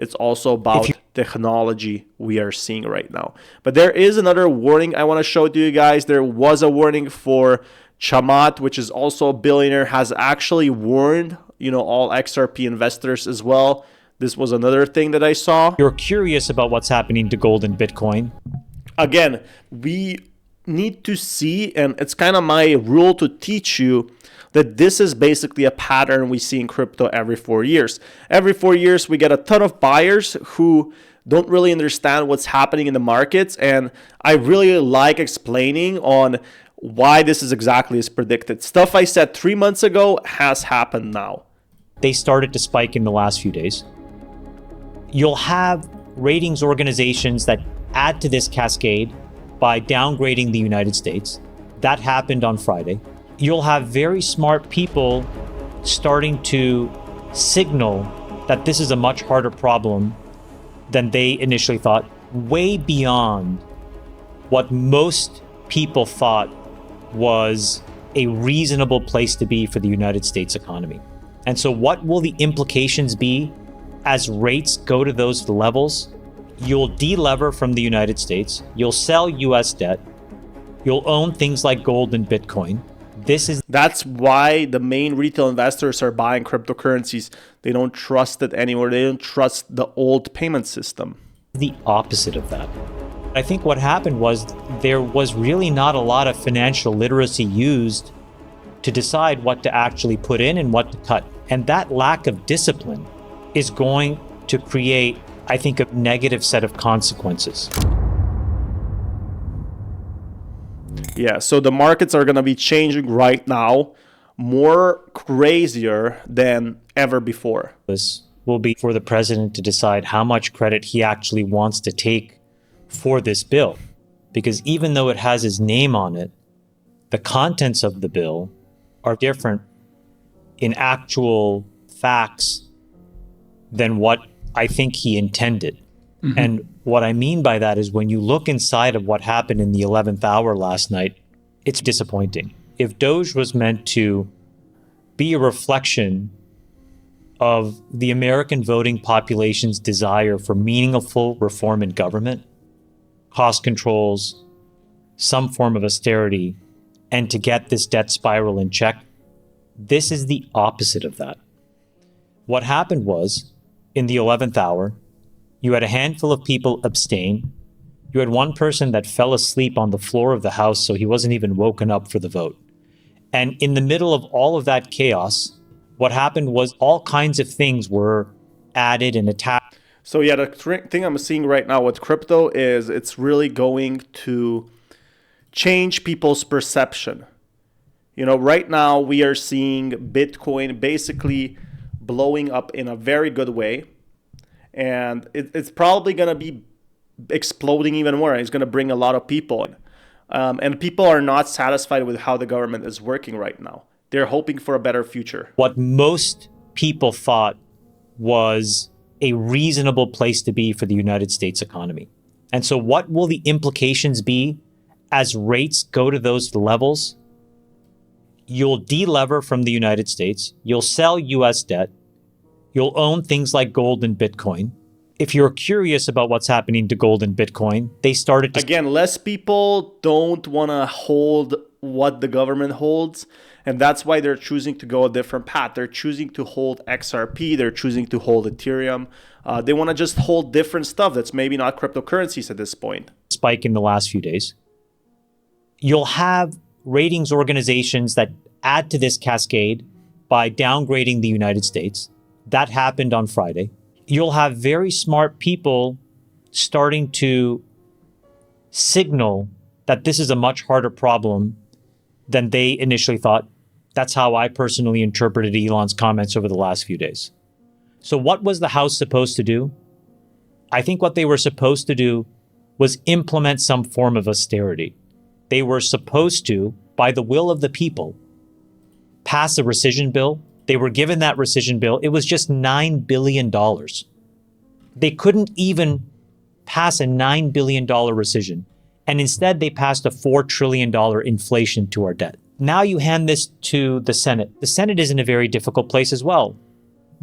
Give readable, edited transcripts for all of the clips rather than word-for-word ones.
It's also about technology we are seeing right now. But there is another warning I want to show to you guys. There was a warning for Chamath, which is also a billionaire, has actually warned, all XRP investors as well. This was another thing that I saw. You're curious about what's happening to gold and Bitcoin. Again, we need to see, and it's kind of my rule to teach you that this is basically a pattern we see in crypto every 4 years. Every 4 years, we get a ton of buyers who don't really understand what's happening in the markets. And I really like explaining on why this is exactly as predicted. Stuff I said 3 months ago has happened now. They started to spike in the last few days. You'll have ratings organizations that add to this cascade by downgrading the United States. That happened on Friday. You'll have very smart people starting to signal that this is a much harder problem than they initially thought, way beyond what most people thought was a reasonable place to be for the United States economy. And so what will the implications be as rates go to those levels? You'll de-lever from the United States. You'll sell US debt. You'll own things like gold and Bitcoin. That's why the main retail investors are buying cryptocurrencies. They don't trust it anymore. They don't trust the old payment system. The opposite of that. I think what happened was there was really not a lot of financial literacy used to decide what to actually put in and what to cut. And that lack of discipline is going to create, I think, a negative set of consequences. Yeah, so the markets are going to be changing right now, more crazier than ever before. This will be for the president to decide how much credit he actually wants to take for this bill. Because even though it has his name on it, the contents of the bill are different in actual facts than what I think he intended. Mm-hmm. And what I mean by that is when you look inside of what happened in the 11th hour last night, it's disappointing. If Doge was meant to be a reflection of the American voting population's desire for meaningful reform in government, cost controls, some form of austerity, and to get this debt spiral in check, this is the opposite of that. What happened was, in the 11th hour, you had a handful of people abstain. You had one person that fell asleep on the floor of the House, so he wasn't even woken up for the vote. And in the middle of all of that chaos, what happened was all kinds of things were added and attacked. So yeah, the thing I'm seeing right now with crypto is it's really going to change people's perception. Right now we are seeing Bitcoin basically blowing up in a very good way. And it's probably going to be exploding even more. It's going to bring a lot of people in. And people are not satisfied with how the government is working right now. They're hoping for a better future. What most people thought was a reasonable place to be for the United States economy. And so what will the implications be as rates go to those levels? You'll de-lever from the United States. You'll sell US debt. You'll own things like gold and Bitcoin. If you're curious about what's happening to gold and Bitcoin, they started to... Again, less people don't want to hold what the government holds. And that's why they're choosing to go a different path. They're choosing to hold XRP. They're choosing to hold Ethereum. They want to just hold different stuff that's maybe not cryptocurrencies at this point. Spike in the last few days. You'll have ratings organizations that add to this cascade by downgrading the United States. That happened on Friday. You'll have very smart people starting to signal that this is a much harder problem than they initially thought. That's how I personally interpreted Elon's comments over the last few days. So what was the House supposed to do? I think what they were supposed to do was implement some form of austerity. They were supposed to, by the will of the people, pass a rescission bill. They were given that rescission bill. It was just $9 billion. They couldn't even pass a $9 billion rescission. And instead, they passed a $4 trillion inflation to our debt. Now you hand this to the Senate. The Senate is in a very difficult place as well.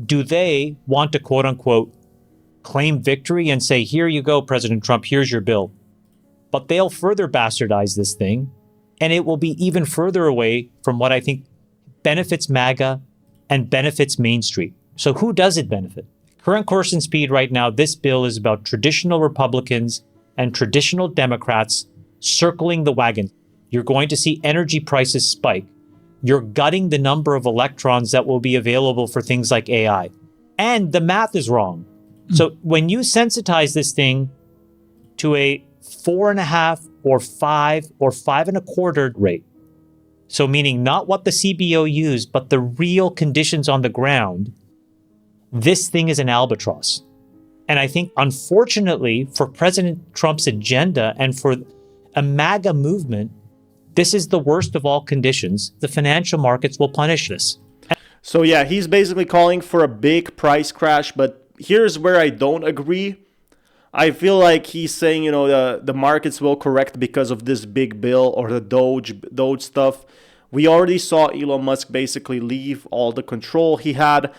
Do they want to, quote unquote, claim victory and say, here you go, President Trump, here's your bill. But they'll further bastardize this thing, and it will be even further away from what I think benefits MAGA and benefits Main Street. So who does it benefit? Current course and speed right now, this bill is about traditional Republicans and traditional Democrats circling the wagon. You're going to see energy prices spike. You're gutting the number of electrons that will be available for things like AI. And the math is wrong. So when you sensitize this thing to a 4.5 or 5 or 5.25 rate, so meaning not what the CBO used, but the real conditions on the ground, this thing is an albatross. And I think, unfortunately, for President Trump's agenda and for a MAGA movement, this is the worst of all conditions. The financial markets will punish this. So yeah, he's basically calling for a big price crash, but here's where I don't agree. I feel like he's saying, the markets will correct because of this big bill or the Doge stuff. We already saw Elon Musk basically leave all the control he had.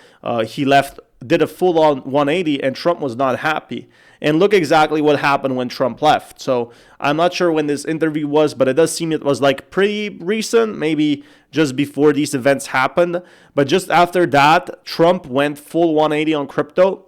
He left, did a full-on 180, and Trump was not happy. And look exactly what happened when Trump left. So I'm not sure when this interview was, but it does seem it was like pretty recent, maybe just before these events happened. But just after that, Trump went full 180 on crypto.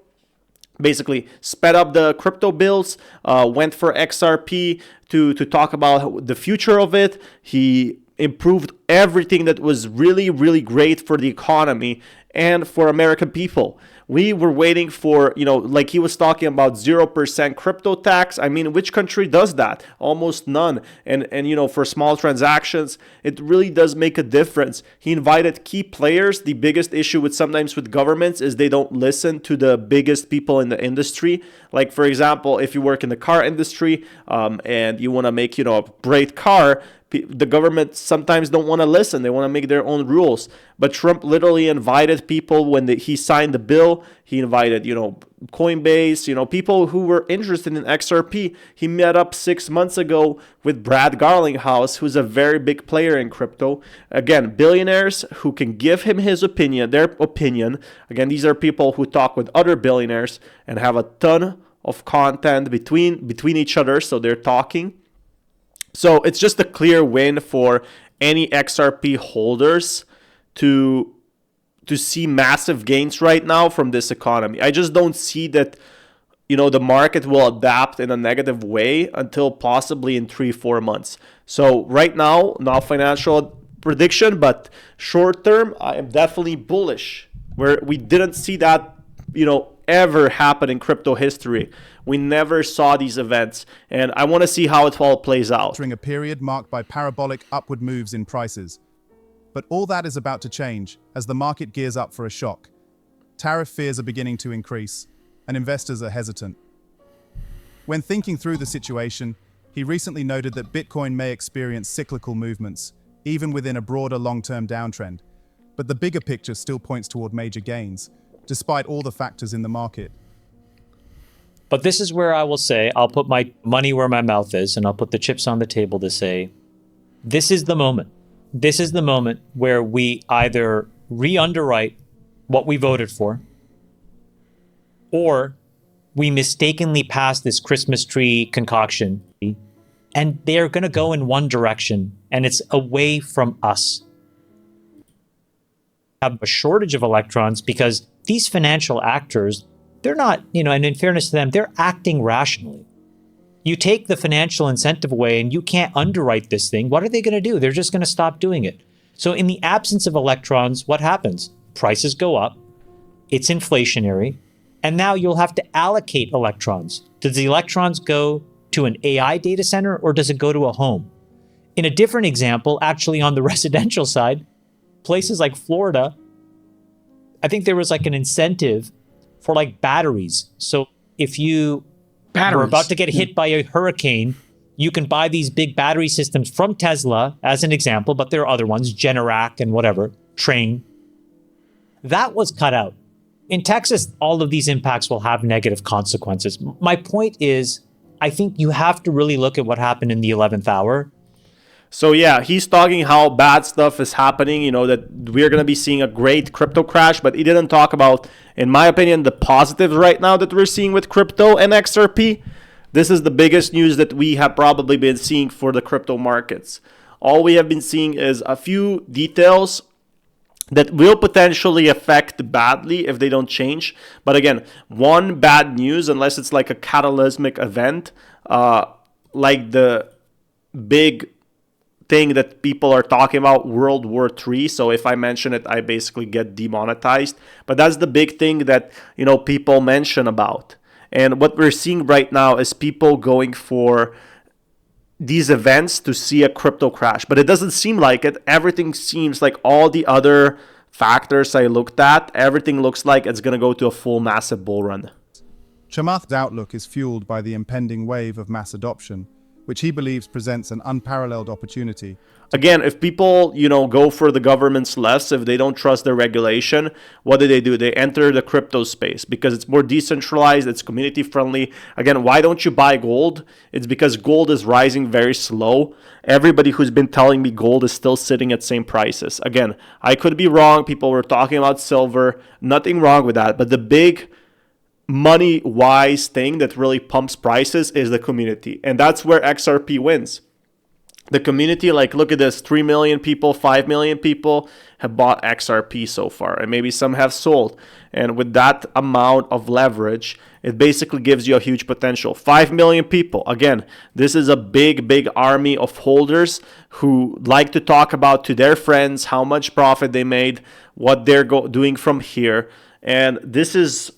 Basically sped up the crypto bills, went for XRP to talk about the future of it. He improved everything that was really, really great for the economy and for American people. We were waiting for, like he was talking about 0% crypto tax. I mean, which country does that? Almost none. And for small transactions, it really does make a difference. He invited key players. The biggest issue sometimes with governments is they don't listen to the biggest people in the industry. Like, for example, if you work in the car industry and you want to make, a great car, the government sometimes don't want to listen. They want to make their own rules. But Trump literally invited people when he signed the bill. He invited, Coinbase, people who were interested in XRP. He met up 6 months ago with Brad Garlinghouse, who's a very big player in crypto. Again, billionaires who can give him their opinion. Again, these are people who talk with other billionaires and have a ton of content between each other. So they're talking. So it's just a clear win for any XRP holders to see massive gains right now from this economy. I just don't see that, the market will adapt in a negative way until possibly in 3-4 months. So right now, not financial prediction, but short term, I am definitely bullish, where we didn't see that, ever happen in crypto history. We never saw these events, and I want to see how it all plays out. During a period marked by parabolic upward moves in prices. But all that is about to change as the market gears up for a shock. Tariff fears are beginning to increase, and investors are hesitant. When thinking through the situation, he recently noted that Bitcoin may experience cyclical movements, even within a broader long-term downtrend. But the bigger picture still points toward major gains, despite all the factors in the market. But this is where I will say, I'll put my money where my mouth is, and I'll put the chips on the table to say, this is the moment. This is the moment where we either re-underwrite what we voted for, or we mistakenly pass this Christmas tree concoction, and they're going to go in one direction, and it's away from us. Have a shortage of electrons because these financial actors, they're not, and in fairness to them, they're acting rationally. You take the financial incentive away and you can't underwrite this thing. What are they going to do? They're just going to stop doing it. So in the absence of electrons, what happens? Prices go up. It's inflationary. And now you'll have to allocate electrons. Does the electrons go to an AI data center or does it go to a home? In a different example, actually on the residential side, places like Florida, I think there was like an incentive for like batteries. So if you were about to get hit by a hurricane, you can buy these big battery systems from Tesla as an example, but there are other ones, Generac and whatever, Train. That was cut out. In Texas, all of these impacts will have negative consequences. My point is, I think you have to really look at what happened in the 11th hour. So yeah, he's talking how bad stuff is happening, that we're going to be seeing a great crypto crash, but he didn't talk about, in my opinion, the positives right now that we're seeing with crypto and XRP. This is the biggest news that we have probably been seeing for the crypto markets. All we have been seeing is a few details that will potentially affect badly if they don't change. But again, one bad news, unless it's like a cataclysmic event, like the big thing that people are talking about, World War III. So if I mention it, I basically get demonetized. But that's the big thing that, people mention about. And what we're seeing right now is people going for these events to see a crypto crash. But it doesn't seem like it. Everything seems like all the other factors I looked at, everything looks like it's going to go to a full massive bull run. Chamath's outlook is fueled by the impending wave of mass adoption, which he believes presents an unparalleled opportunity. Again, if people, go for the government's less, if they don't trust the regulation, what do? They enter the crypto space because it's more decentralized, it's community friendly. Again, why don't you buy gold? It's because gold is rising very slow. Everybody who's been telling me gold is still sitting at same prices. Again, I could be wrong. People were talking about silver. Nothing wrong with that. But the big money-wise thing that really pumps prices is the community. And that's where XRP wins. The community, look at this, 3 million people, 5 million people have bought XRP so far, and maybe some have sold. And with that amount of leverage, it basically gives you a huge potential. 5 million people. Again, this is a big, big army of holders who like to talk about to their friends how much profit they made, what they're doing from here. And this is